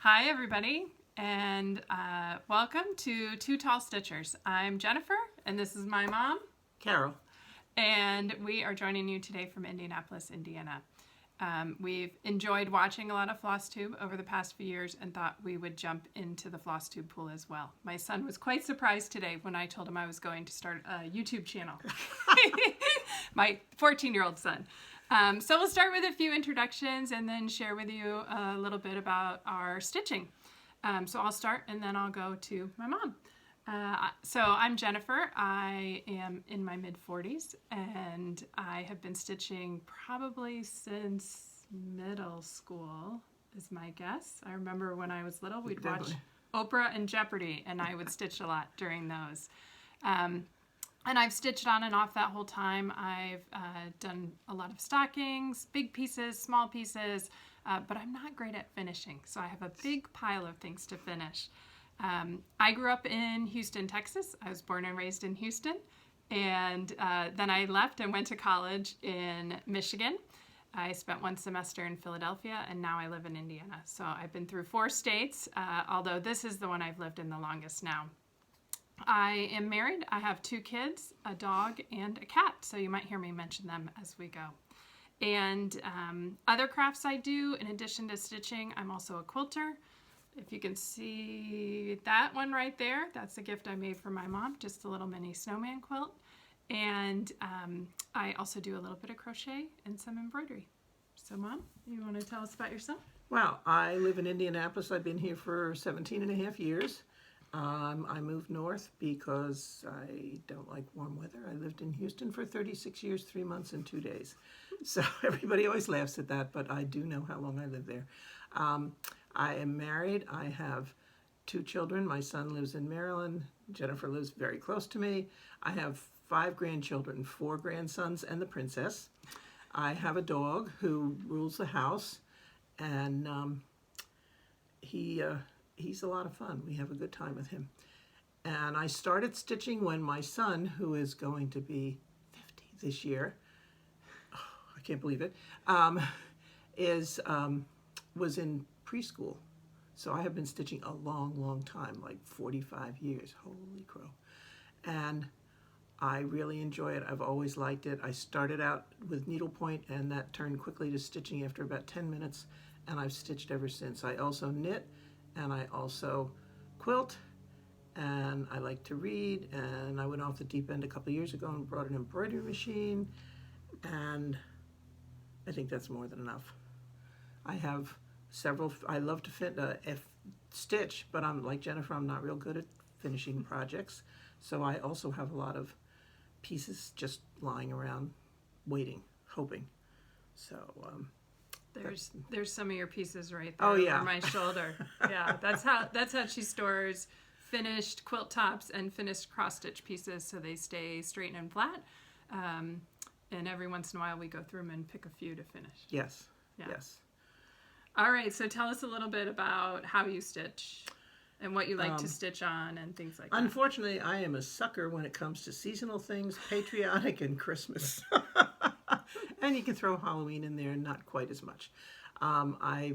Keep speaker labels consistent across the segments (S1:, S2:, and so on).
S1: Hi everybody, and welcome to Two Tall Stitchers. I'm Jennifer, and this is my mom,
S2: Carol.
S1: And we are joining you today from Indianapolis, Indiana. We've enjoyed watching a lot of Flosstube over the past few years and thought we would jump into the Flosstube pool as well. My son was quite surprised today when I told him I was going to start a YouTube channel. My 14-year-old son. So we'll start with a few introductions and then share with you a little bit about our stitching. So I'll start and then I'll go to my mom. So I'm Jennifer. I am in my mid-40s and I have been stitching probably since middle school is my guess. I remember when I was little we'd watch Oprah and Jeopardy and I would stitch a lot during those. And I've stitched on and off that whole time. I've done a lot of stockings, big pieces, small pieces, but I'm not great at finishing. So I have a big pile of things to finish. I grew up in Houston, Texas. I was born and raised in Houston. And then I left and went to college in Michigan. I spent one semester in Philadelphia, and now I live in Indiana. So I've been through 4 states, although this is the one I've lived in the longest now. I am married. I have 2 kids, a dog, and a cat, so you might hear me mention them as we go. And other crafts I do, in addition to stitching, I'm also a quilter. If you can see that one right there, that's a gift I made for my mom, just a little mini snowman quilt. And I also do a little bit of crochet and some embroidery. So Mom, you want to tell us about yourself?
S2: Well, I live in Indianapolis. I've been here for 17 and a half years. I moved north because I don't like warm weather. I lived in Houston for 36 years, 3 months and 2 days. So everybody always laughs at that, but I do know how long I lived there. I am married. I have 2 children. My son lives in Maryland. Jennifer lives very close to me. I have 5 grandchildren, 4 grandsons and the princess. I have a dog who rules the house, and he's a lot of fun. We have a good time with him. And I started stitching when my son, who is going to be 50 this year, I can't believe it, was in preschool. So I have been stitching a long, long time, like 45 years. Holy crow. And I really enjoy it. I've always liked it. I started out with needlepoint, and that turned quickly to stitching after about 10 minutes, and I've stitched ever since. I also knit, and I also quilt, and I like to read, and I went off the deep end a couple of years ago and brought an embroidery machine, and I think that's more than enough. I have several, I love to stitch, but I'm like Jennifer, I'm not real good at finishing projects, so I also have a lot of pieces just lying around waiting, hoping. So
S1: There's some of your pieces right there over my shoulder. Yeah, that's how she stores finished quilt tops and finished cross stitch pieces so they stay straight and flat. And every once in a while we go through them and pick a few to finish.
S2: Yes.
S1: Yeah.
S2: Yes.
S1: All right, so tell us a little bit about how you stitch and what you like to stitch on and things like that.
S2: Unfortunately, I am a sucker when it comes to seasonal things, patriotic, and Christmas. And you can throw Halloween in there, not quite as much. I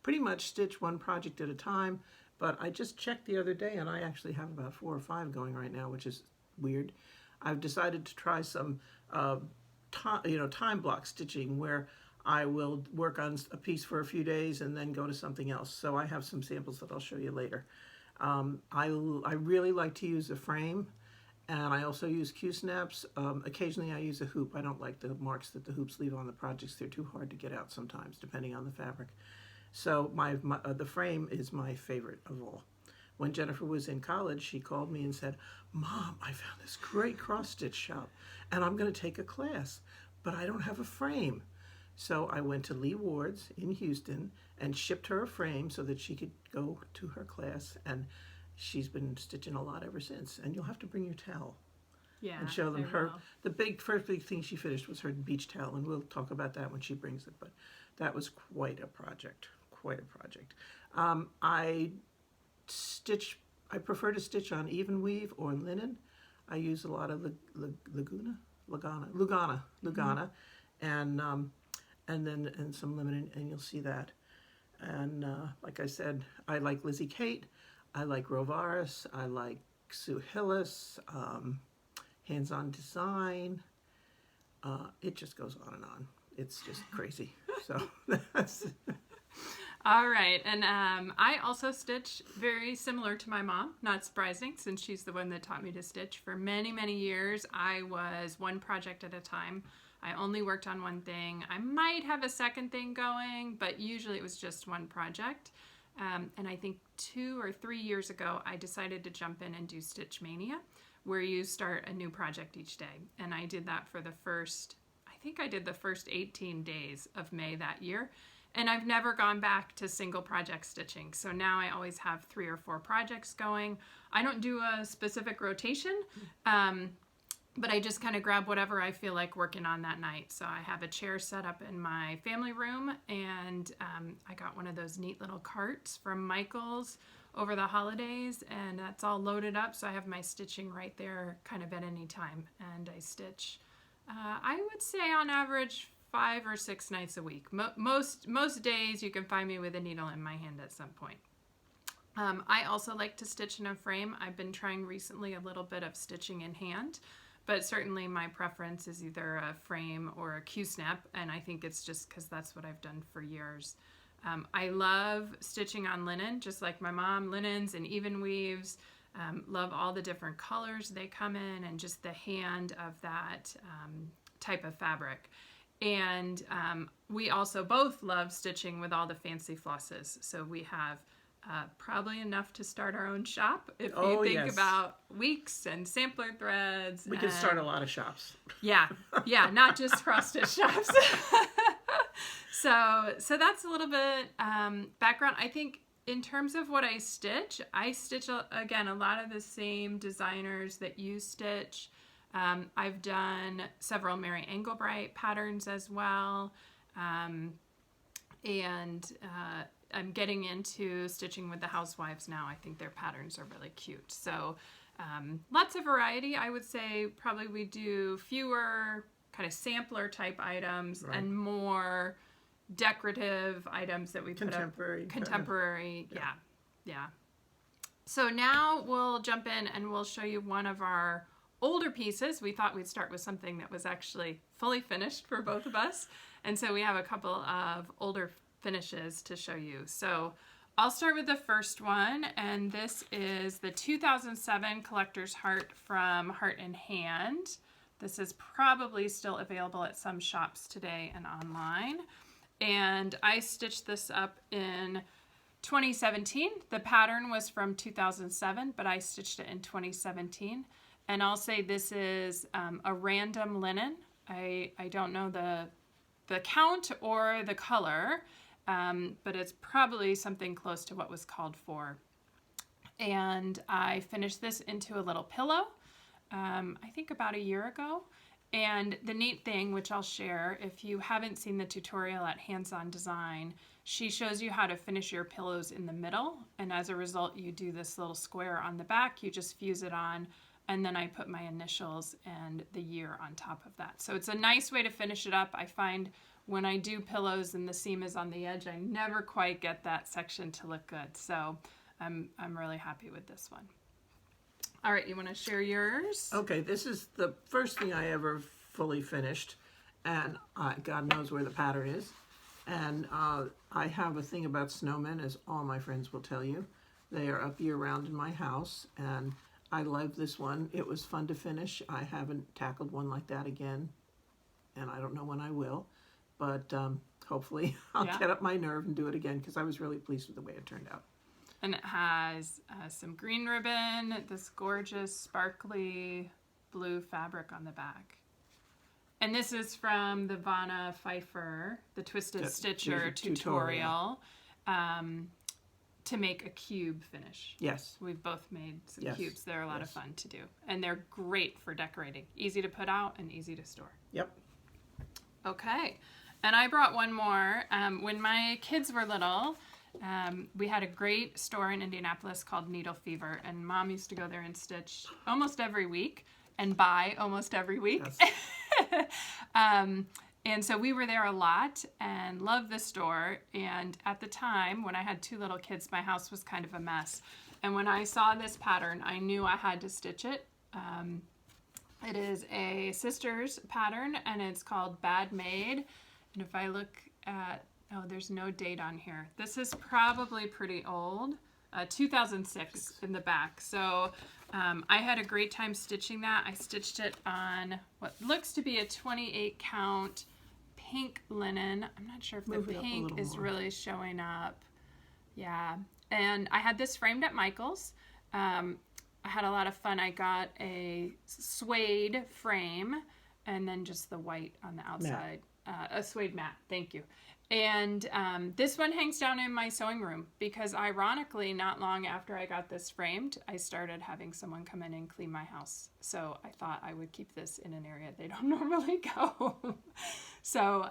S2: pretty much stitch one project at a time, but I just checked the other day, and I actually have about 4 or 5 going right now, which is weird. I've decided to try some time block stitching, where I will work on a piece for a few days and then go to something else. So I have some samples that I'll show you later. I really like to use a frame, and I also use Q-snaps. Occasionally I use a hoop. I don't like the marks that the hoops leave on the projects. They're too hard to get out sometimes, depending on the fabric. So the frame is my favorite of all. When Jennifer was in college, she called me and said, "Mom, I found this great cross-stitch shop, and I'm going to take a class, but I don't have a frame." So I went to Lee Ward's in Houston and shipped her a frame so that she could go to her class, and she's been stitching a lot ever since. And you'll have to bring your towel and show them the first big thing she finished was her beach towel, and we'll talk about that when she brings it. But that was quite a project, I prefer to stitch on even weave or linen. I use a lot of Lugana, and then some linen, and you'll see that. And like I said, I like Lizzie Kate, I like Rovaris, I like Sue Hillis, Hands-On Design. It just goes on and on. It's just crazy. So that's...
S1: All right, and I also stitch very similar to my mom, not surprising since she's the one that taught me to stitch. For many, many years, I was one project at a time. I only worked on one thing. I might have a second thing going, but usually it was just one project. And I think 2 or 3 years ago, I decided to jump in and do Stitch Mania, where you start a new project each day. And I did that for the first 18 days of May that year. And I've never gone back to single project stitching. So now I always have 3 or 4 projects going. I don't do a specific rotation, but I just kind of grab whatever I feel like working on that night. So I have a chair set up in my family room, and I got one of those neat little carts from Michael's over the holidays, and that's all loaded up. So I have my stitching right there kind of at any time. And I stitch, I would say on average, 5 or 6 nights a week. Most days you can find me with a needle in my hand at some point. I also like to stitch in a frame. I've been trying recently a little bit of stitching in hand, but certainly my preference is either a frame or a Q-snap, and I think it's just because that's what I've done for years. I love stitching on linen, just like my mom, linens and even weaves. Love all the different colors they come in and just the hand of that type of fabric. And we also both love stitching with all the fancy flosses. So we have probably enough to start our own shop if you think about weeks and sampler threads.
S2: We can start a lot of shops.
S1: Yeah, not just cross-stitch shops. So that's a little bit background. I think in terms of what I stitch, again, a lot of the same designers that you stitch. I've done several Mary Engelbright patterns as well, and I'm getting into stitching with the housewives now. I think their patterns are really cute. So lots of variety. I would say probably we do fewer kind of sampler type items and more decorative items that we put up. Contemporary. Yeah. So now we'll jump in and we'll show you one of our older pieces. We thought we'd start with something that was actually fully finished for both of us. And so we have a couple of older finishes to show you. So I'll start with the first one, and this is the 2007 Collector's Heart from Heart in Hand. This is probably still available at some shops today and online. And I stitched this up in 2017. The pattern was from 2007, but I stitched it in 2017. And I'll say this is a random linen. I don't know the count or the color, but it's probably something close to what was called for. And I finished this into a little pillow, I think about a year ago. And the neat thing, which I'll share, if you haven't seen the tutorial at Hands-On Design, she shows you how to finish your pillows in the middle. And as a result, you do this little square on the back. You just fuse it on. And then I put my initials and the year on top of that. So it's a nice way to finish it up. I find when I do pillows and the seam is on the edge, I never quite get that section to look good. So I'm really happy with this one. All right, you want to share yours?
S2: Okay, this is the first thing I ever fully finished, and God knows where the pattern is. And I have a thing about snowmen, as all my friends will tell you. They are up year-round in my house, and I love this one. It was fun to finish. I haven't tackled one like that again, and I don't know when I will, but hopefully I'll get up my nerve and do it again, because I was really pleased with the way it turned out.
S1: And it has some green ribbon, this gorgeous sparkly blue fabric on the back. And this is from the Vanna Pfeiffer, the Twisted Stitcher tutorial. To make a cube finish.
S2: Yes.
S1: We've both made some cubes. They're a lot of fun to do. And they're great for decorating. Easy to put out and easy to store.
S2: Yep.
S1: Okay. And I brought one more. When my kids were little, we had a great store in Indianapolis called Needle Fever. And Mom used to go there and stitch almost every week and buy almost every week. Yes. And so we were there a lot and loved the store. And at the time, when I had 2 little kids, my house was kind of a mess. And when I saw this pattern, I knew I had to stitch it. It is a sister's pattern, and it's called Bad Maid. And if I look at, oh, there's no date on here. This is probably pretty old, 2006 in the back. So I had a great time stitching that. I stitched it on what looks to be a 28 count pink linen. I'm not sure if the pink is really showing up. Yeah. And I had this framed at Michael's. I had a lot of fun. I got a suede frame and then just the white on the outside. A suede mat. Thank you. And this one hangs down in my sewing room because ironically, not long after I got this framed, I started having someone come in and clean my house. So I thought I would keep this in an area they don't normally go. So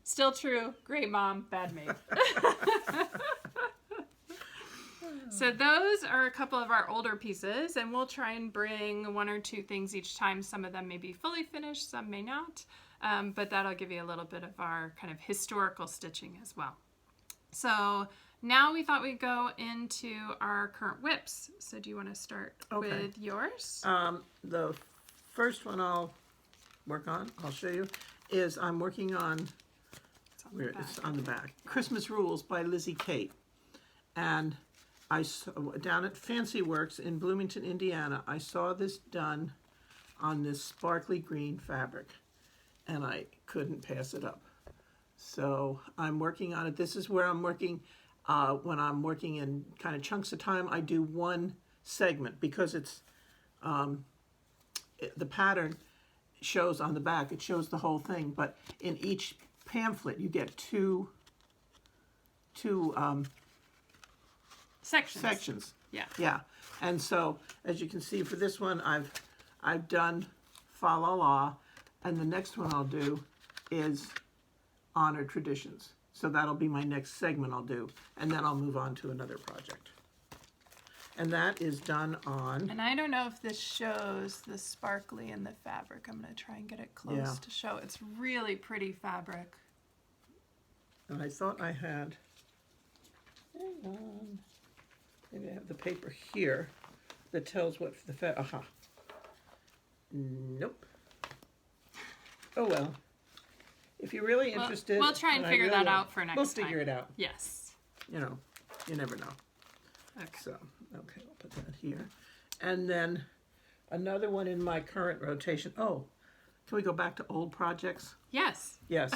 S1: still true. Great mom, bad maid. So those are a couple of our older pieces, and we'll try and bring 1 or 2 things each time. Some of them may be fully finished, some may not, but that'll give you a little bit of our kind of historical stitching as well. So now we thought we'd go into our current whips. So do you want to start with yours?
S2: The first one I'll work on, I'll show you, is I'm working on, it's on the back, Christmas Rules by Lizzie Kate. And I down at Fancy Works in Bloomington, Indiana, I saw this done on this sparkly green fabric, and I couldn't pass it up. So I'm working on it. This is where I'm working. When I'm working in kind of chunks of time, I do one segment because it's the pattern shows on the back. It shows the whole thing, but in each pamphlet you get two sections. Yeah. And so, as you can see, for this one, I've done Fa La La, and the next one I'll do is Honor Traditions. So that'll be my next segment I'll do, and then I'll move on to another project. And that is done on.
S1: And I don't know if this shows the sparkly in the fabric. I'm going to try and get it close to show. It's really pretty fabric.
S2: And I thought I had. Hang on. Maybe I have the paper here that tells what the aha. Nope. Oh well. If you're really interested,
S1: we'll try and figure that out for next time.
S2: We'll figure it out.
S1: Yes.
S2: You know, you never know.
S1: Okay.
S2: So, okay, I'll put that here. And then another one in my current rotation. Oh, can we go back to old projects?
S1: Yes.
S2: Yes.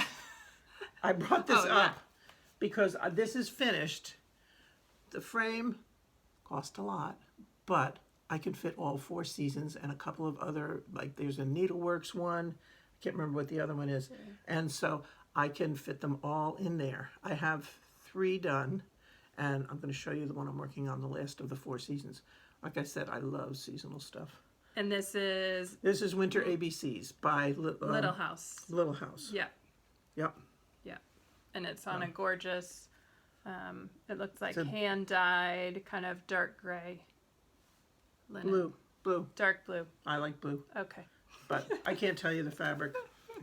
S2: I brought this up because this is finished. The frame cost a lot, but I can fit all 4 seasons and a couple of other, like there's a Needleworks one. I can't remember what the other one is. And so I can fit them all in there. I have 3 done, and I'm going to show you the one I'm working on, the last of the 4 seasons. Like I said, I love seasonal stuff.
S1: And this is?
S2: This is Winter ABCs by
S1: Little House.
S2: Little House.
S1: Yeah.
S2: Yep.
S1: Yeah. And it's on a gorgeous, it looks like hand-dyed, kind of dark gray linen.
S2: Blue.
S1: Dark blue.
S2: I like blue.
S1: Okay.
S2: But I can't tell you the fabric.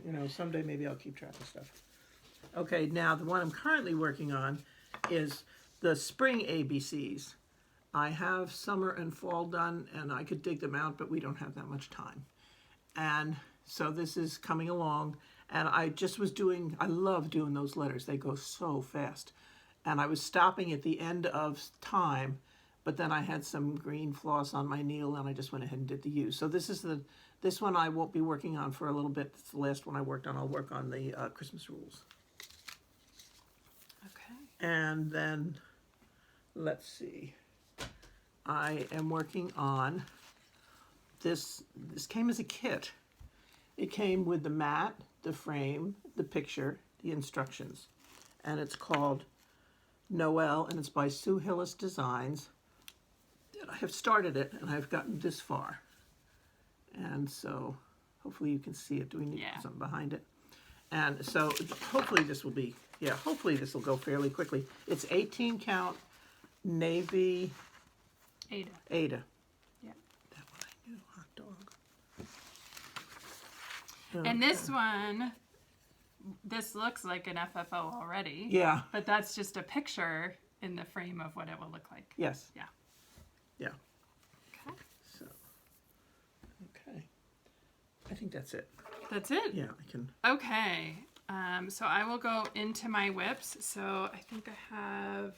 S2: You know, someday maybe I'll keep track of stuff. Okay, now the one I'm currently working on is the spring ABCs. I have summer and fall done, and I could dig them out, but we don't have that much time. And so this is coming along, and I just was doing, I love doing those letters. They go so fast. And I was stopping at the end of time, but then I had some green floss on my needle, and I just went ahead and did the U. So this one I won't be working on for a little bit. It's the last one I worked on. I'll work on the Christmas Rules.
S1: Okay.
S2: And then, let's see. I am working on this. This came as a kit. It came with the mat, the frame, the picture, the instructions. And it's called Noel, and it's by Sue Hillis Designs. I have started it, and I've gotten this far. And so, hopefully you can see it. Do we need something behind it? And so, hopefully this will be, hopefully this will go fairly quickly. It's 18 count navy
S1: Ada. Yeah.
S2: That one I knew, hot dog.
S1: And this one this looks like an FFO already.
S2: Yeah.
S1: But that's just a picture in the frame of what it will look like.
S2: Yes.
S1: Yeah.
S2: Yeah.
S1: Okay.
S2: So, okay. I think that's it.
S1: That's it?
S2: Yeah, I can.
S1: Okay. So I will go into my whips. So I think I have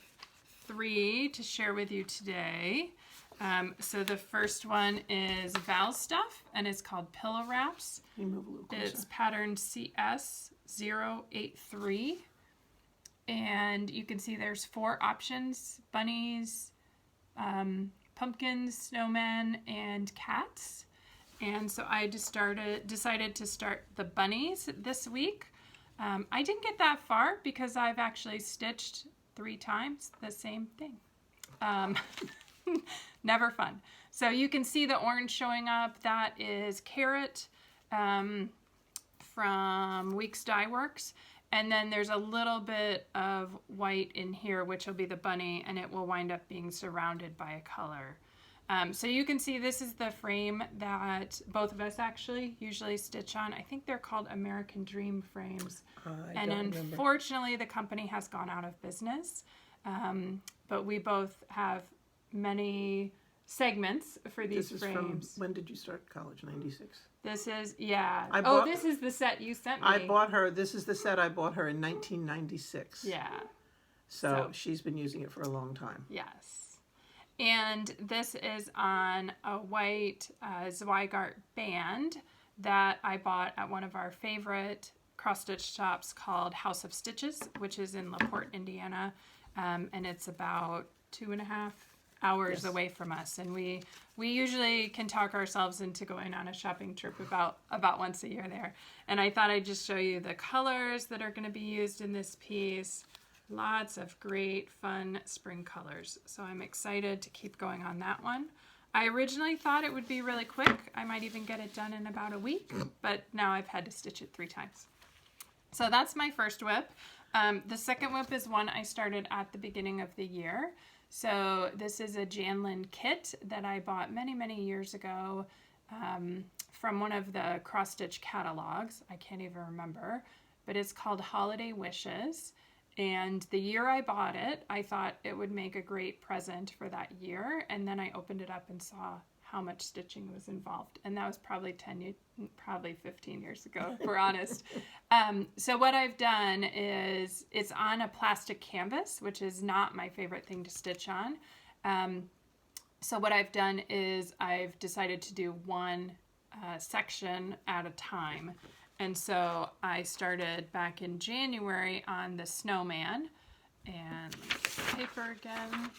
S1: 3 to share with you today. So the first one is Val Stuff, and it's called Pillow Wraps.
S2: Can you move a little closer?
S1: It's pattern CS083. And you can see there's 4 options: bunnies, pumpkins, snowmen, and cats. And so I just decided to start the bunnies this week. I didn't get that far because I've actually stitched 3 times the same thing. Never fun. So you can see the orange showing up. That is Carrot from Weeks Dye Works. And then there's a little bit of white in here, which will be the bunny, and it will wind up being surrounded by a color. So you can see this is the frame that both of us actually usually stitch on. I think they're called American Dream frames. And unfortunately, the company has gone out of business. But we both have many segments for these
S2: This is
S1: frames.
S2: from, when did you start college? 96?
S1: This is, yeah. This is the set you sent me.
S2: This is the set I bought her in 1996.
S1: Yeah.
S2: So she's been using it for a long time.
S1: Yes. And this is on a white Zweigart band that I bought at one of our favorite cross-stitch shops called House of Stitches, which is in LaPorte, Indiana. And it's about 2.5 hours away from us. And we usually can talk ourselves into going on a shopping trip about once a year there. And I thought I'd just show you the colors that are going to be used in this piece. Lots of great, fun spring colors. So I'm excited to keep going on that one. I originally thought it would be really quick. I might even get it done in about a week, but now I've had to stitch it 3 times. So that's my first whip. The second whip is one I started at the beginning of the year. So this is a Janlin kit that I bought many, many years ago from one of the cross-stitch catalogs. I can't even remember, but it's called Holiday Wishes. And the year I bought it, I thought it would make a great present for that year. And then I opened it up and saw how much stitching was involved. And that was probably 15 years ago, if we're honest. So what I've done is it's on a plastic canvas, which is not my favorite thing to stitch on. So what I've done is I've decided to do one section at a time. And so I started back in January on the snowman. And let me get the paper again.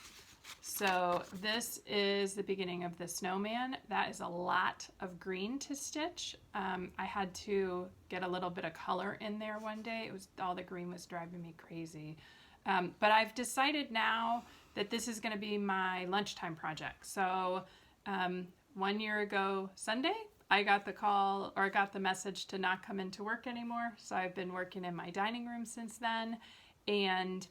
S1: So this is the beginning of the snowman. That is a lot of green to stitch. I had to get a little bit of color in there one day. All the green was driving me crazy. But I've decided now that this is going to be my lunchtime project. So 1 year ago Sunday, I got the message to not come into work anymore. So I've been working in my dining room since then. And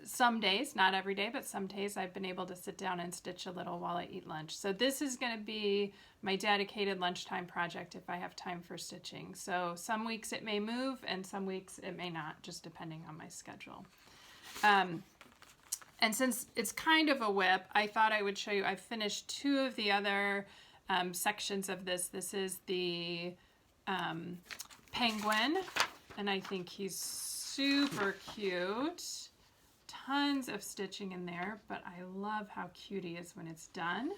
S1: some days, not every day, but some days I've been able to sit down and stitch a little while I eat lunch. So this is going to be my dedicated lunchtime project if I have time for stitching. So some weeks it may move and some weeks it may not, just depending on my schedule. And since it's kind of a whip, I thought I would show you, I've finished 2 of the other sections of this. This is the penguin, and I think he's super cute. Tons of stitching in there, but I love how cute he is when it's done.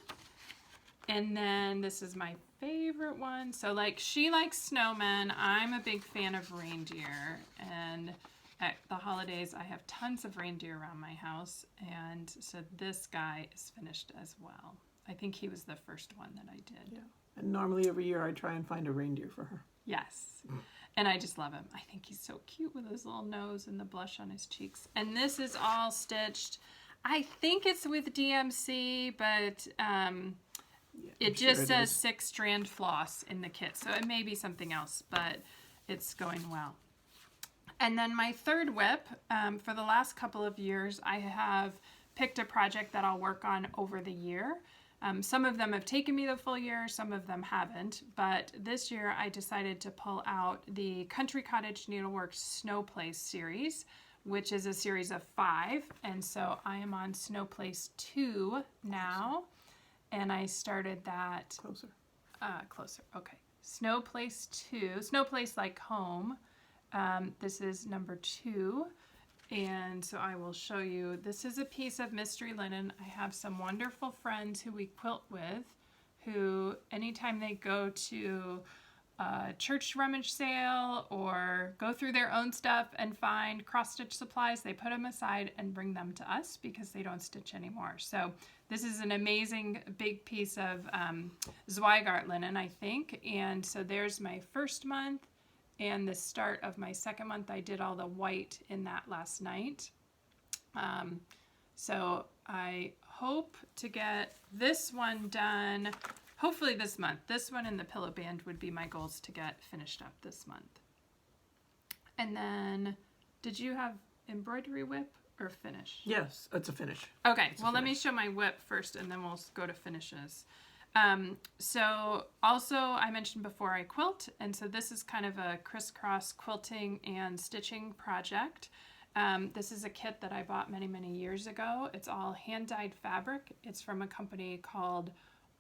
S1: And then this is my favorite one. So like she likes snowmen, I'm a big fan of reindeer, and at the holidays I have tons of reindeer around my house, and so this guy is finished as well. I think he was the first one that I did.
S2: Yeah. And normally every year I try and find a reindeer for her.
S1: Yes. And I just love him. I think he's so cute with his little nose and the blush on his cheeks. And this is all stitched. I think it's with DMC, but it just says 6-strand floss in the kit. So it may be something else, but it's going well. And then my third whip, for the last couple of years, I have picked a project that I'll work on over the year. Some of them have taken me the full year, some of them haven't, but this year I decided to pull out the Country Cottage Needleworks Snow Place series, which is a series of 5, and so I am on Snow Place 2 now, and I started that...
S2: Closer.
S1: Closer, okay. Snow Place 2, Snow Place like home. This is number 2. And so I will show you, this is a piece of mystery linen. I have some wonderful friends who we quilt with, who anytime they go to a church rummage sale or go through their own stuff and find cross-stitch supplies, they put them aside and bring them to us because they don't stitch anymore. So this is an amazing big piece of Zweigart linen, I think. And so there's my first month. And the start of my second month, I did all the white in that last night. So I hope to get this one done, hopefully this month. This one and the pillow band would be my goals to get finished up this month. And then, did you have embroidery whip or finish?
S2: Yes, it's a finish.
S1: Okay, well let me show my whip first and then we'll go to finishes. So also I mentioned before I quilt, and so this is kind of a crisscross quilting and stitching project. This is a kit that I bought many, many years ago. It's all hand-dyed fabric. It's from a company called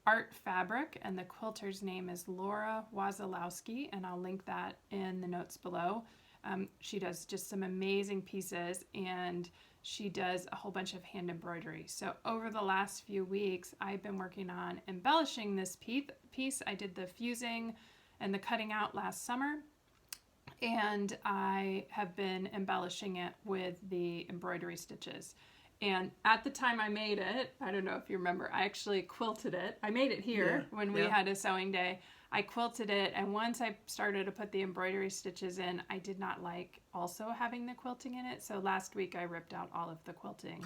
S1: Art Fabric, and the quilter's name is Laura Wazalowski, and I'll link that in the notes below. She does just some amazing pieces, and she does a whole bunch of hand embroidery. So over the last few weeks, I've been working on embellishing this piece. I did the fusing and the cutting out last summer, and I have been embellishing it with the embroidery stitches. And at the time I made it, I don't know if you remember, I actually quilted it. I made it here when we had a sewing day. I quilted it, and once I started to put the embroidery stitches in, I did not like also having the quilting in it. So last week I ripped out all of the quilting.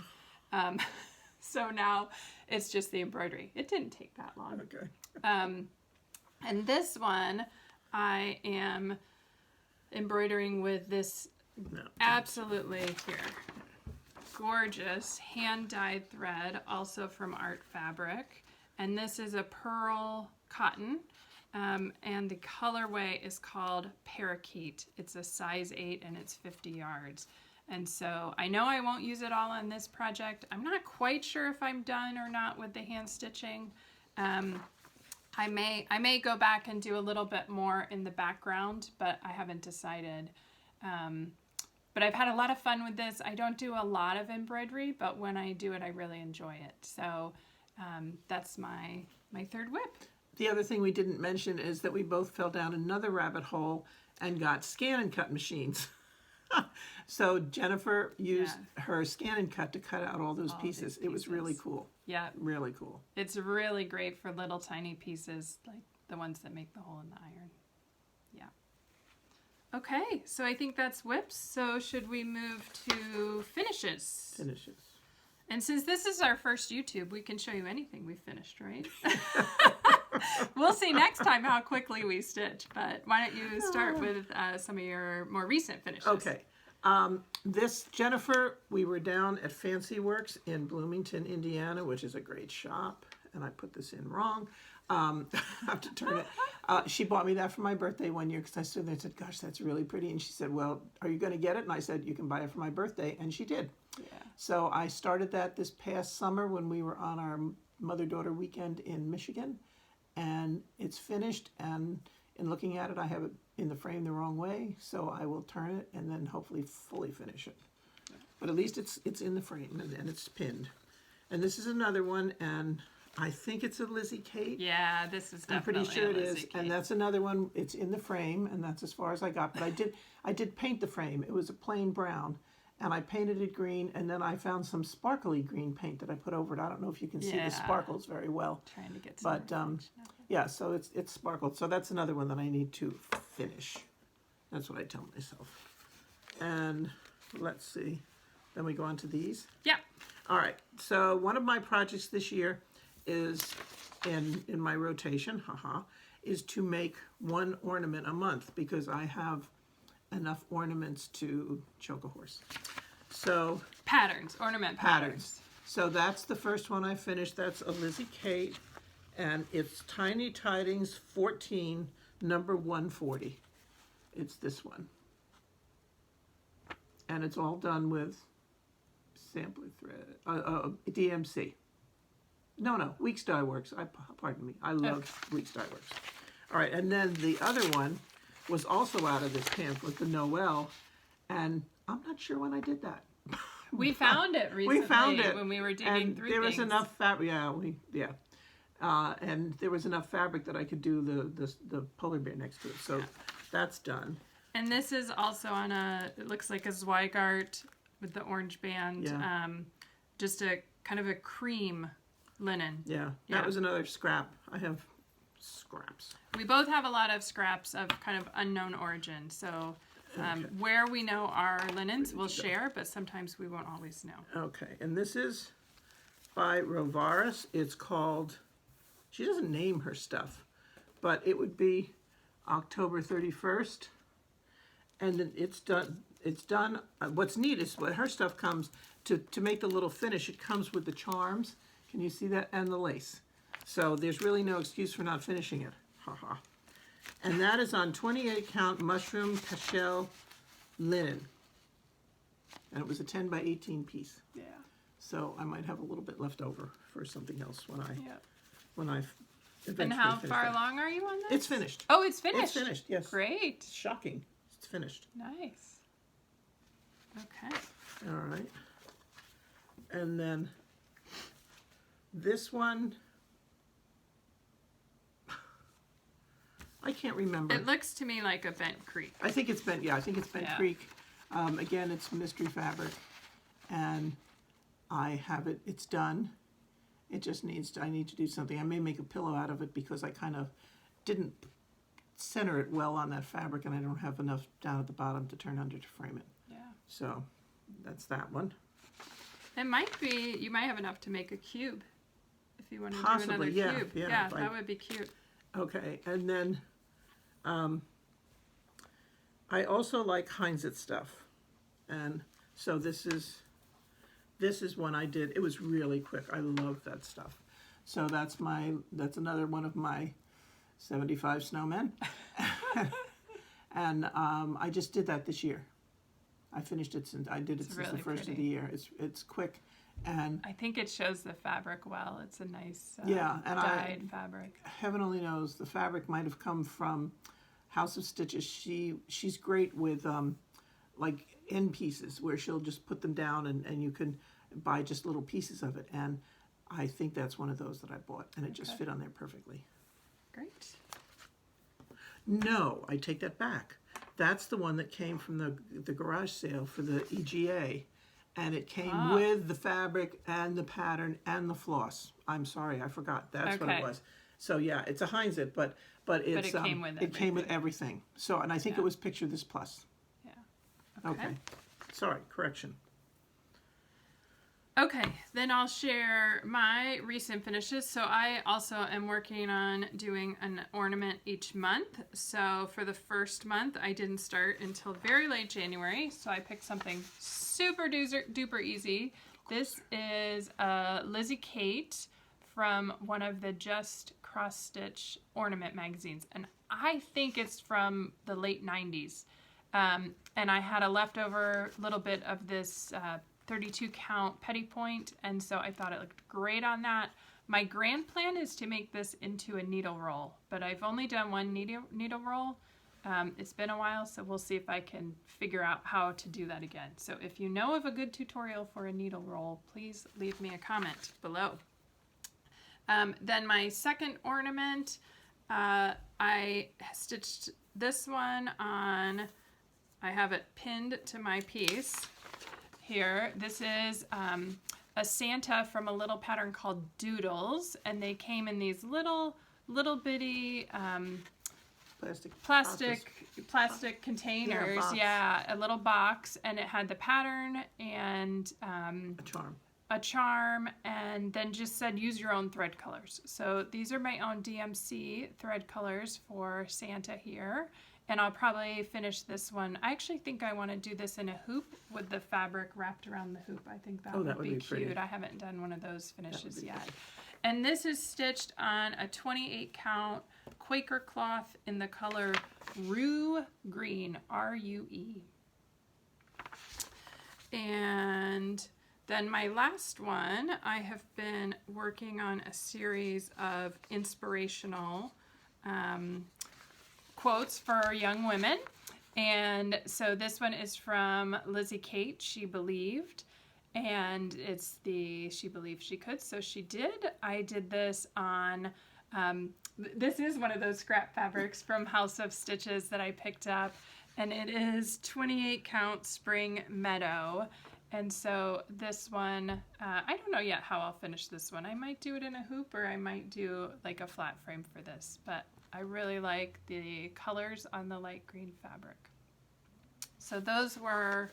S1: So now it's just the embroidery. It didn't take that long.
S2: Okay.
S1: And this one, I am embroidering with this absolutely gorgeous hand-dyed thread, also from Art Fabric. And this is a pearl cotton. And the colorway is called Parakeet. It's a size 8 and it's 50 yards. And so I know I won't use it all on this project. I'm not quite sure if I'm done or not with the hand stitching. I may go back and do a little bit more in the background, but I haven't decided. But I've had a lot of fun with this. I don't do a lot of embroidery, but when I do it, I really enjoy it. So that's my third whip.
S2: The other thing we didn't mention is that we both fell down another rabbit hole and got scan and cut machines. So Jennifer used her scan and cut to cut out all those pieces. It was really cool.
S1: Yeah.
S2: Really cool.
S1: It's really great for little tiny pieces, like the ones that make the hole in the iron. Yeah. Okay, so I think that's whips. So should we move to finishes?
S2: Finishes.
S1: And since this is our first YouTube, we can show you anything we finished, right? We'll see next time how quickly we stitch, but why don't you start with some of your more recent finishes?
S2: Okay. This, Jennifer, we were down at Fancy Works in Bloomington, Indiana, which is a great shop, and I put this in wrong. I have to turn it. She bought me that for my birthday one year because I stood there and said, gosh, that's really pretty. And she said, well, are you going to get it? And I said, you can buy it for my birthday. And she did.
S1: Yeah.
S2: So I started that this past summer when we were on our mother-daughter weekend in Michigan. And it's finished, and in looking at it, I have it in the frame the wrong way, so I will turn it and then hopefully fully finish it. But at least it's in the frame and it's pinned. And this is another one, and I think it's a Lizzie Kate.
S1: Yeah, this is definitely
S2: I'm pretty sure
S1: a
S2: it
S1: Lizzie
S2: is.
S1: Kate.
S2: And that's another one. It's in the frame, and that's as far as I got. But I did paint the frame. It was a plain brown, and I painted it green, and then I found some sparkly green paint that I put over it. I don't know if you can see the sparkles very well.
S1: Trying to get some reflection of it.
S2: Yeah, so it's sparkled. So that's another one that I need to finish. That's what I tell myself. And let's see. Then we go on to these.
S1: Yeah.
S2: All right. So one of my projects this year is in my rotation, is to make one ornament a month because I have enough ornaments to choke a horse. So
S1: Patterns, ornament patterns.
S2: So that's the first one I finished. That's a Lizzie Kate, and it's Tiny Tidings 14, number 140. It's this one. And it's all done with sampler thread, DMC. No, Weeks Dye Works. Pardon me. I love Weeks Dye Works. All right, and then the other one was also out of this pamphlet, the Noel, and I'm not sure when I did that.
S1: We found it recently.
S2: We found it
S1: when we were digging
S2: and
S1: through
S2: there was
S1: things.
S2: enough fabric. And there was enough fabric that I could do the polar bear next to it. So that's done.
S1: And this is also on it looks like a Zweigart with the orange band.
S2: Yeah.
S1: Just a kind of a cream linen.
S2: Yeah, that was another scrap. I have scraps.
S1: We both have a lot of scraps of kind of unknown origin. So where we know our linens, we'll share, but sometimes we won't always know.
S2: Okay, and this is by Rovaris. It's called, she doesn't name her stuff, but it would be October 31st. And then it's done. It's done. What's neat is when her stuff comes to make the little finish. It comes with the charms. Can you see that? And the lace. So there's really no excuse for not finishing it. Ha ha. And that is on 28 count mushroom cashel linen. And it was a 10 by 18 piece.
S1: Yeah.
S2: So I might have a little bit left over for something else when I eventually
S1: And how
S2: finish
S1: far
S2: it.
S1: along are you on this?
S2: It's finished.
S1: Oh, it's finished.
S2: It's finished. Yes.
S1: Great.
S2: It's shocking. It's finished.
S1: Nice. Okay.
S2: All right. And then this one, I can't remember.
S1: It looks to me like a Bent Creek.
S2: I think it's Bent, I think it's Bent Creek. Again, it's mystery fabric. And I have it, it's done. It just needs to, I need to do something. I may make a pillow out of it because I kind of didn't center it well on that fabric and I don't have enough down at the bottom to turn under to frame it.
S1: Yeah.
S2: So that's that one.
S1: It might be, you might have enough to make a cube if you want to
S2: Possibly,
S1: do another cube.
S2: yeah,
S1: That would be cute. Okay,
S2: and then I also like Heinzit stuff. And so this is one I did. It was really quick. I love that stuff. So that's another one of my 75 snowmen. And I just did that this year. I finished it since since
S1: really
S2: the first
S1: pretty.
S2: of the year. It's quick, and
S1: I think it shows the fabric well. It's a nice
S2: and
S1: dyed fabric.
S2: Heaven only knows the fabric might have come from House of Stitches. She's great with like end pieces where she'll just put them down and you can buy just little pieces of it. And I think that's one of those that I bought, and it just fit on there perfectly.
S1: Great.
S2: No, I take that back. That's the one that came from the garage sale for the EGA, and it came with the fabric and the pattern and the floss. I'm sorry, I forgot. That's what it was. So yeah, it's a Heinzit, but it's
S1: it came with
S2: it came with everything. So, and I think it was Picture This Plus.
S1: Yeah.
S2: Okay. Sorry, correction.
S1: Okay, then I'll share my recent finishes. So I also am working on doing an ornament each month. So for the first month, I didn't start until very late January. So I picked something super duper easy. This is Lizzie Kate from one of the Just Cross Stitch ornament magazines. And I think it's from the late 90s. And I had a leftover little bit of this 32 count petty point, and so I thought it looked great on that. My grand plan is to make this into a needle roll, but I've only done one needle roll. It's been a while, so we'll see if I can figure out how to do that again. So if you know of a good tutorial for a needle roll, please leave me a comment below. Then my second ornament, I stitched this one on, I have it pinned to my piece here. This is a Santa from a little pattern called Doodles, and they came in these little bitty plastic containers. Yeah, a little box, and it had the pattern and a charm, and then just said use your own thread colors. So these are my own DMC thread colors for Santa here, And I'll probably finish this one. I actually think I want to do this in a hoop with the fabric wrapped around the hoop. I think that would be cute.
S2: Pretty.
S1: I haven't done one of those finishes yet. And this is stitched on a 28 count Quaker cloth in the color Rue Green, R-U-E. And then my last one, I have been working on a series of inspirational quotes for young women. And so this one is from Lizzie Kate, She Believed. And it's the She Believed She Could, so she did. I did this on, this is one of those scrap fabrics from House of Stitches that I picked up. And it is 28 count Spring Meadow. And so this one, I don't know yet how I'll finish this one. I might do it in a hoop, or I might do like a flat frame for this. But I really like the colors on the light green fabric. So those were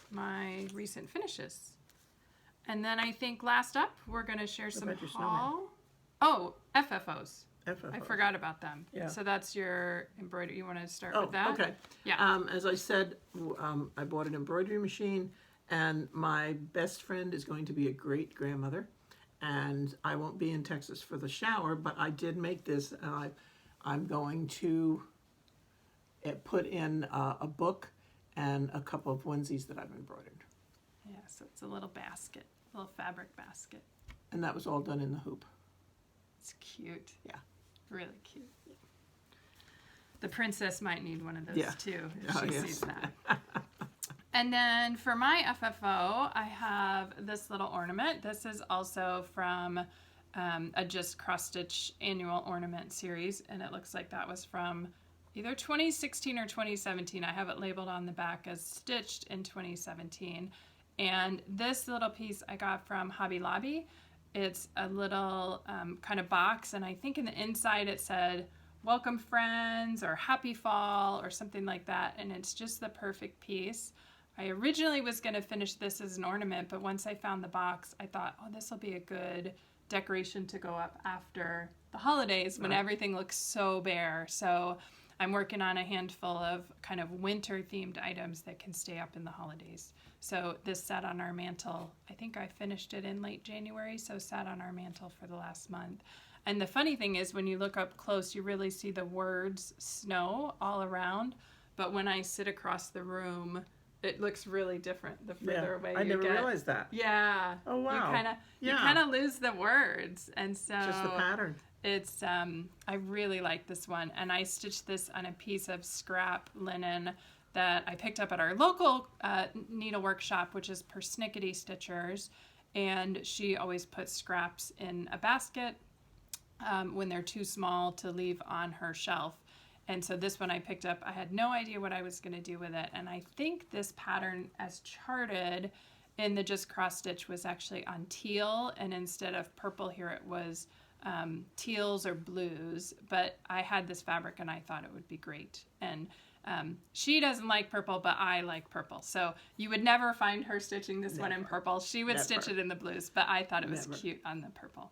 S1: my recent finishes. And then I think last up, we're going to share some haul. Oh, FFOs. I forgot about them.
S2: Yeah.
S1: So that's your embroidery. You want to start with that?
S2: Okay.
S1: Yeah.
S2: As I said, I bought an embroidery machine, and my best friend is going to be a great grandmother, and I won't be in Texas for the shower, but I did make this, and I'm going to put in a book and a couple of onesies that I've embroidered.
S1: Yeah, so it's a little basket, a little fabric basket.
S2: And that was all done in the hoop.
S1: It's cute.
S2: Yeah.
S1: Really cute. The princess might need one of those too if she sees that. And then for my FFO, I have this little ornament. This is also from a Just Cross Stitch annual ornament series, and it looks like that was from either 2016 or 2017. I have it labeled on the back as stitched in 2017. And this little piece I got from Hobby Lobby. It's a little kind of box, and I think in the inside it said, "Welcome friends," or "Happy Fall," or something like that, and it's just the perfect piece. I originally was going to finish this as an ornament, but once I found the box, I thought, oh, this will be a good decoration to go up after the holidays when everything looks so bare. So I'm working on a handful of kind of winter-themed items that can stay up in the holidays. So this sat on our mantle. I think I finished it in late January, so sat on our mantle for the last month. And the funny thing is, when you look up close, you really see the words snow all around. But when I sit across the room, it looks really different the further away you get.
S2: I never realized that.
S1: Yeah.
S2: Oh, wow.
S1: You kind of lose the words. And so
S2: just the pattern.
S1: It's, I really like this one. And I stitched this on a piece of scrap linen that I picked up at our local needlework shop, which is Persnickety Stitchers. And she always puts scraps in a basket when they're too small to leave on her shelf. And so this one I picked up. I had no idea what I was going to do with it. And I think this pattern, as charted in the Just Cross Stitch, was actually on teal. And instead of purple here, it was teals or blues. But I had this fabric and I thought it would be great. And she doesn't like purple, but I like purple. So you would never find her stitching this one in purple. She would stitch it in the blues, but I thought it was cute on the purple.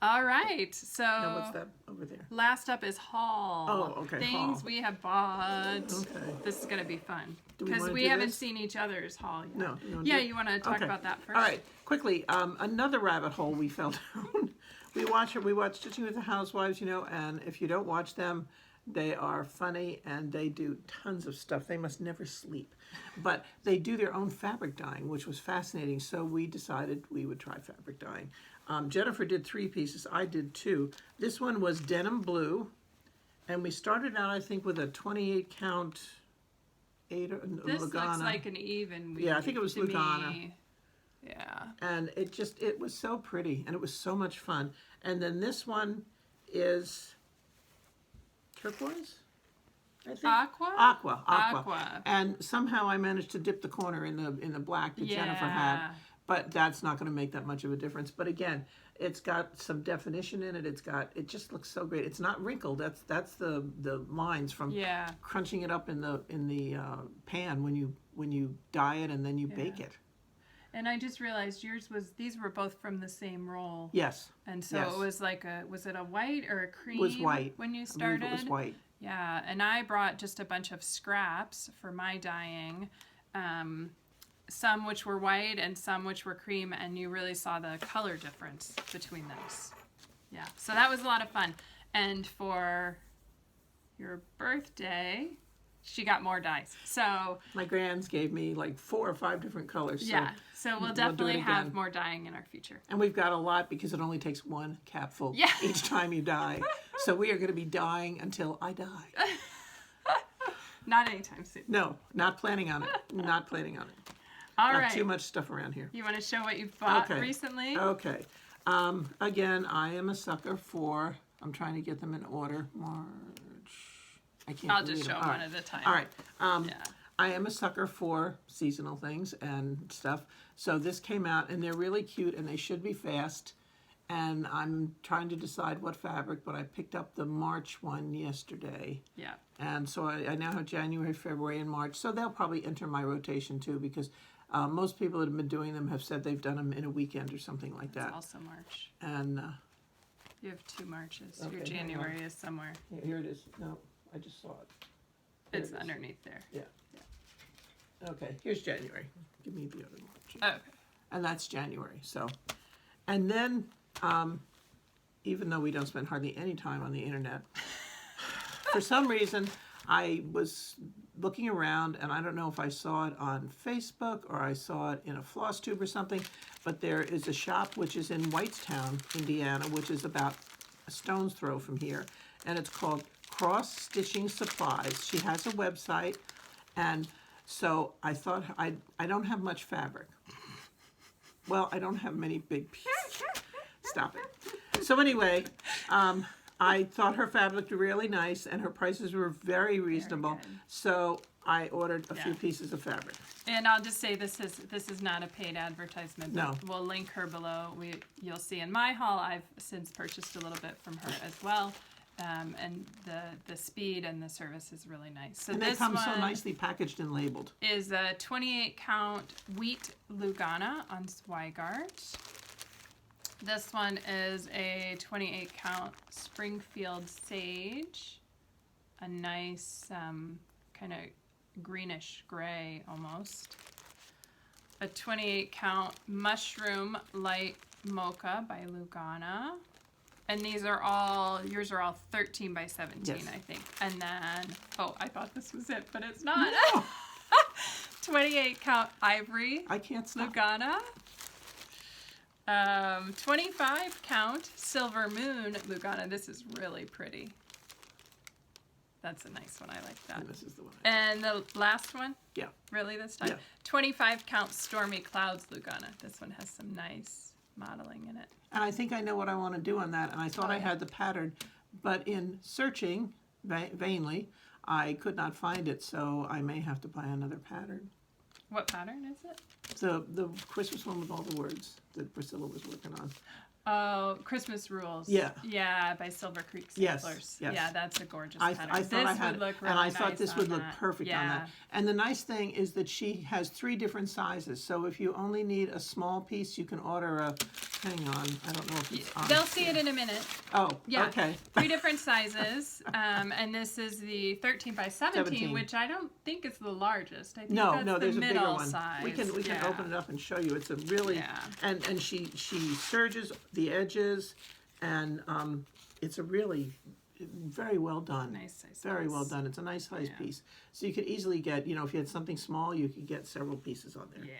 S1: All right, so
S2: now what's that over there?
S1: Last up is haul.
S2: Oh, okay.
S1: Things we have bought.
S2: Okay.
S1: This is going to be fun
S2: Do
S1: because we haven't seen each other's haul yet.
S2: No.
S1: Yeah, you want to talk about that first?
S2: All right, quickly. Another rabbit hole we fell down. We watch Stitching with the Housewives, and if you don't watch them, they are funny and they do tons of stuff. They must never sleep. But they do their own fabric dyeing, which was fascinating. So we decided we would try fabric dyeing. Jennifer did 3 pieces. I did 2. This one was denim blue. And we started out, I think, with a 28 count
S1: This
S2: Lugana.
S1: looks like an even weave.
S2: Yeah, I think it was Lugana.
S1: Yeah.
S2: And it was so pretty. And it was so much fun. And then this one is turquoise, I think. Aqua. And somehow I managed to dip the corner in the black that Jennifer had. But that's not going to make that much of a difference. But again, it's got some definition in it. It just looks so great. It's not wrinkled. That's the lines from crunching it up in the pan when you dye it and then you bake it.
S1: And I just realized these were both from the same roll.
S2: Yes.
S1: And so it was like was it a white or a cream?
S2: It was white.
S1: When you started?
S2: I believe it was white.
S1: Yeah, and I brought just a bunch of scraps for my dyeing. Some which were white and some which were cream, and you really saw the color difference between those. Yeah, so that was a lot of fun. And for your birthday, she got more dyes. So
S2: My grands gave me like 4 or 5 different colors. So
S1: yeah, so we'll
S2: do it
S1: definitely have
S2: again.
S1: more dyeing in our future.
S2: And we've got a lot because it only takes 1 capful
S1: Yeah.
S2: each time you dye. So we are going to be dyeing until I die.
S1: Not anytime soon.
S2: No, not planning on it. Not planning on it.
S1: All
S2: Got
S1: right.
S2: too much stuff around here.
S1: You want to show what you've bought
S2: Okay.
S1: recently?
S2: Okay. Again, I am a sucker for, I'm trying to get them in order. March. I can't
S1: I'll
S2: read
S1: just show them
S2: All
S1: one
S2: right.
S1: at a time.
S2: All right.
S1: Yeah.
S2: I am a sucker for seasonal things and stuff. So this came out, and they're really cute, and they should be fast. And I'm trying to decide what fabric, but I picked up the March one yesterday.
S1: Yeah.
S2: And so I now have January, February, and March. So they'll probably enter my rotation too, because most people that have been doing them have said they've done them in a weekend or something like
S1: It's
S2: that.
S1: also March.
S2: And
S1: You have 2 Marches.
S2: Okay,
S1: Your
S2: hang on.
S1: January is somewhere.
S2: here it is. No, I just saw it. There
S1: It's
S2: it is.
S1: underneath there.
S2: Okay, here's January. Give me the other March.
S1: Oh, okay.
S2: And that's January. So, and then, even though we don't spend hardly any time on the internet, for some reason, I was looking around, and I don't know if I saw it on Facebook or I saw it in a Flosstube or something, but there is a shop which is in Whitestown, Indiana, which is about a stone's throw from here, and it's called Cross Stitching Supplies. She has a website, and so I thought, I don't have much fabric. Well, I don't have many big pieces. Stop it. So anyway, I thought her fabric looked really nice, and her prices were very reasonable.
S1: good.
S2: So I ordered a few
S1: Yeah.
S2: pieces of fabric.
S1: And I'll just say this is not a paid advertisement.
S2: No.
S1: But we'll link her below. You'll see in my haul. I've since purchased a little bit from her as well. And the speed and the service is really nice. So
S2: And they
S1: this
S2: come
S1: one
S2: so nicely packaged and labeled.
S1: is a 28 count wheat Lugana on Zweigart. This one is a 28 count Springfield Sage. A nice kind of greenish gray almost. A 28 count Mushroom Light Mocha by Lugana. And these are all, yours are all 13 by 17,
S2: Yes.
S1: I think. And then, oh, I thought this was it, but it's not.
S2: No,
S1: 28 count Ivory
S2: I can't stop.
S1: Lugana. 25 count Silver Moon Lugana. This is really pretty. That's a nice one. I like that.
S2: And this is the one.
S1: And the last one?
S2: Yeah.
S1: Really this time?
S2: Yeah.
S1: 25 count Stormy Clouds Lugana. This one has some nice modeling in it.
S2: And I think I know what I want to do on that. And I thought I had the pattern, but in searching vainly, I could not find it. So I may have to buy another pattern.
S1: What pattern is it?
S2: The Christmas one with all the words that Priscilla was working on.
S1: Oh, Christmas Rules.
S2: Yeah.
S1: Yeah, by Silver Creek
S2: Yes,
S1: Samplers.
S2: yes.
S1: Yeah, that's a gorgeous
S2: I
S1: pattern.
S2: thought
S1: This
S2: I had
S1: would look
S2: it,
S1: really
S2: and I thought
S1: nice
S2: this
S1: on
S2: would look
S1: that.
S2: perfect on that. And the nice thing is that she has 3 different sizes. So if you only need a small piece, you can order a. Hang on, I don't know if it's on.
S1: They'll see it in a minute.
S2: Oh,
S1: Yeah.
S2: okay.
S1: 3 different sizes. And this is the 13 by 17,
S2: 17.
S1: which I don't think is the largest. I think
S2: No,
S1: that's
S2: no,
S1: the
S2: there's a bigger
S1: middle
S2: one.
S1: size.
S2: We can
S1: Yeah.
S2: open it up and show you. It's a really
S1: Yeah.
S2: and she serges the edges, and it's a really very well done.
S1: Nice size
S2: Very
S1: piece.
S2: well done. It's a nice size
S1: Yeah.
S2: piece. So you could easily get, if you had something small, you could get several pieces on there.
S1: Yeah.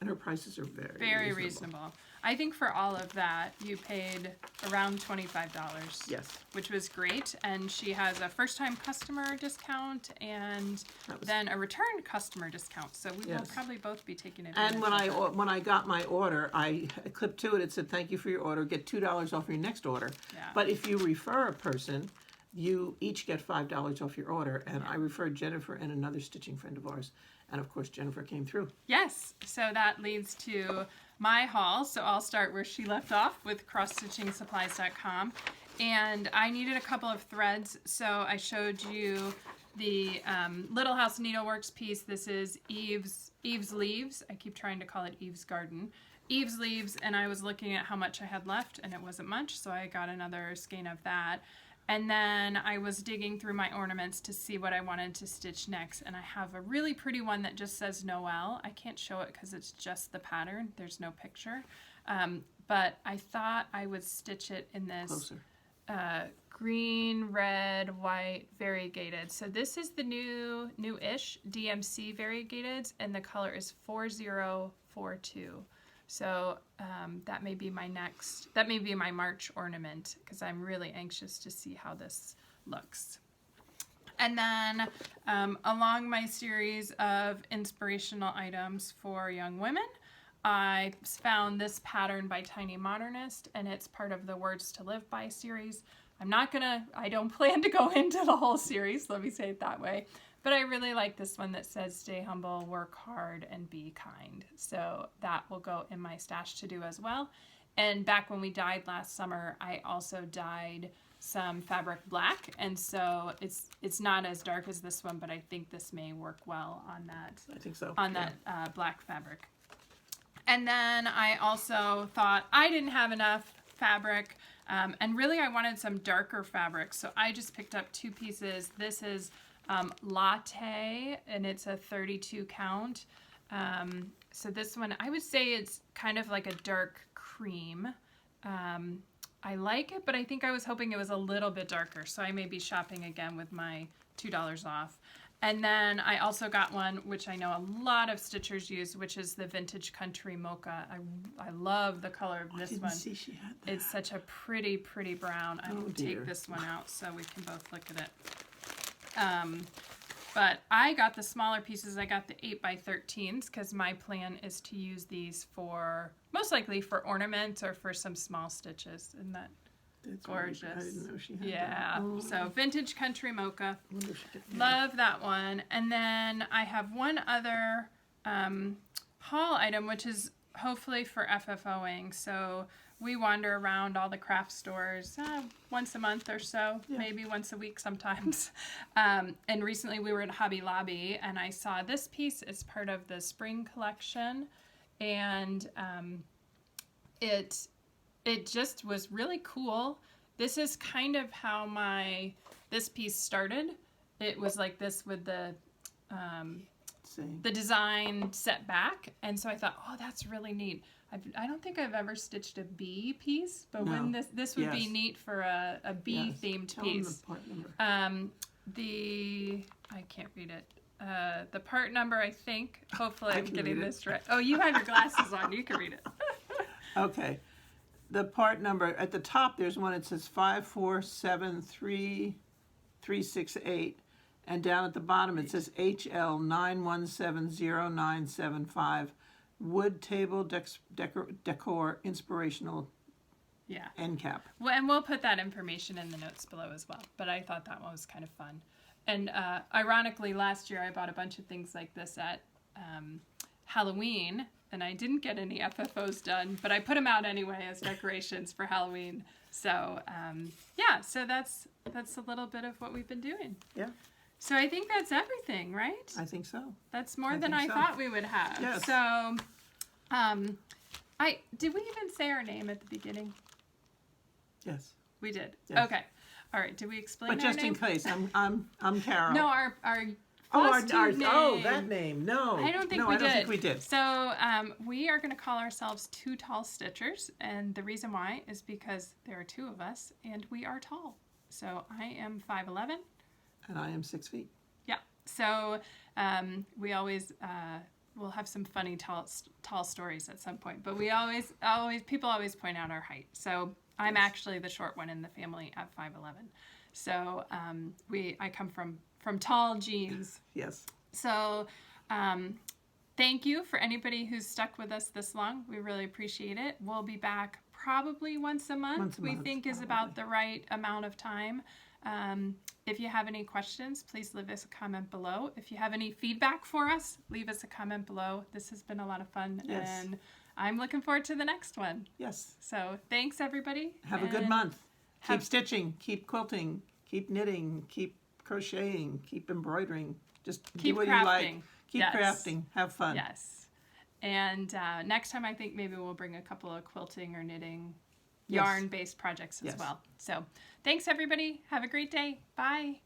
S2: And her prices are very,
S1: Very reasonable. I think for all of that, you paid around $25.
S2: Yes.
S1: Which was great. And she has a first-time customer discount and
S2: That was-
S1: then a return customer discount. So we will
S2: Yes.
S1: probably both be taking advantage
S2: And
S1: of
S2: when I got my order, I clipped to it. It said, "Thank you for your order. Get $2 off your next order."
S1: Yeah.
S2: But if you refer a person, you each get $5 off your order. And I referred Jennifer and another stitching friend of ours, and of course Jennifer came through.
S1: Yes, so that leads to my haul. So I'll start where she left off with crossstitchingsupplies.com. And I needed a couple of threads, so I showed you the Little House Needleworks piece. This is Eve's Leaves. I keep trying to call it Eve's Garden. Eve's Leaves, and I was looking at how much I had left, and it wasn't much, so I got another skein of that. And then I was digging through my ornaments to see what I wanted to stitch next. And I have a really pretty one that just says Noel. I can't show it because it's just the pattern. There's no picture. But I thought I would stitch it in this green, red, white, variegated. So this is the new-ish DMC variegated, and the color is 4042. So that may be my March ornament, because I'm really anxious to see how this looks. And then along my series of inspirational items for young women, I found this pattern by Tiny Modernist, and it's part of the Words to Live By series. I don't plan to go into the whole series, let me say it that way. But I really like this one that says, stay humble, work hard, and be kind. So that will go in my stash to do as well. And back when we dyed last summer, I also dyed some fabric black. And so it's not as dark as this one, but I think this may work well on that.
S2: I think so.
S1: On that black fabric. And then I also thought I didn't have enough fabric. And really I wanted some darker fabric. So I just picked up 2 pieces. This is Latte, and it's a 32 count. So this one, I would say it's kind of like a dark cream. I like it, but I think I was hoping it was a little bit darker. So I may be shopping again with my $2 off. And then I also got one, which I know a lot of stitchers use, which is the Vintage Country Mocha. I love the color of this one.
S2: I didn't see she had that.
S1: It's such a pretty, pretty brown. I will take this one out so we can both look at it. But I got the smaller pieces. I got the 8x13s because my plan is to use these for, most likely for ornaments or for some small stitches. Isn't that gorgeous?
S2: I didn't know she had
S1: that.
S2: Oh.
S1: So Vintage Country Mocha.
S2: I wonder if she did.
S1: Love that one. And then I have one other haul item, which is hopefully for FFOing. So we wander around all the craft stores once a month or so, maybe once a week sometimes. And recently we were at Hobby Lobby, and I saw this piece. It's part of the spring collection, and it just was really cool. This is kind of how this piece started. It was like this with the design set back, and so I thought, oh, that's really neat. I don't think I've ever stitched a bee piece, but when this would be neat for a bee themed piece.
S2: Tell them the part number.
S1: I can't read it. The part number, I think. Hopefully I'm getting this right. Oh, you have your glasses on. You can read it.
S2: Okay. The part number at the top, there's one that says 5473368, and down at the bottom it says HL 9170975. Wood table decor inspirational end cap.
S1: Well, and we'll put that information in the notes below as well. But I thought that one was kind of fun. And ironically, last year I bought a bunch of things like this at Halloween, and I didn't get any FFOs done, but I put them out anyway as decorations for Halloween. So so that's a little bit of what we've been doing.
S2: Yeah.
S1: So I think that's everything, right?
S2: I think so.
S1: That's more than I thought we would have.
S2: Yes.
S1: So, did we even say our name at the beginning?
S2: Yes.
S1: We did.
S2: Yes.
S1: Okay. All right. Did we explain?
S2: But just in case, I'm Carol.
S1: No, our
S2: Flosstube
S1: name.
S2: That name. No.
S1: I don't think
S2: no,
S1: we
S2: I don't
S1: did.
S2: think we did.
S1: So we are going to call ourselves Two Tall Stitchers, and the reason why is because there are 2 of us, and we are tall. So I am 5'11".
S2: And I am 6 feet.
S1: Yeah. So we always we'll have some funny tall stories at some point. But we people always point out our height. So I'm actually the short one in the family at 5'11". So I come from tall genes.
S2: Yes.
S1: So thank you for anybody who's stuck with us this long. We really appreciate it. We'll be back probably once a month. We think is about the right amount of time. If you have any questions, please leave us a comment below. If you have any feedback for us, leave us a comment below. This has been a lot of fun, and I'm looking forward to the next one.
S2: Yes.
S1: So thanks, everybody.
S2: Have a good month. Keep stitching, keep quilting, keep knitting, keep crocheting, keep embroidering. Just
S1: keep
S2: do what
S1: crafting.
S2: you like. Keep crafting. Have fun.
S1: Yes. And next time, I think maybe we'll bring a couple of quilting or knitting
S2: Yes.
S1: yarn-based projects as
S2: Yes.
S1: well. So thanks, everybody. Have a great day. Bye.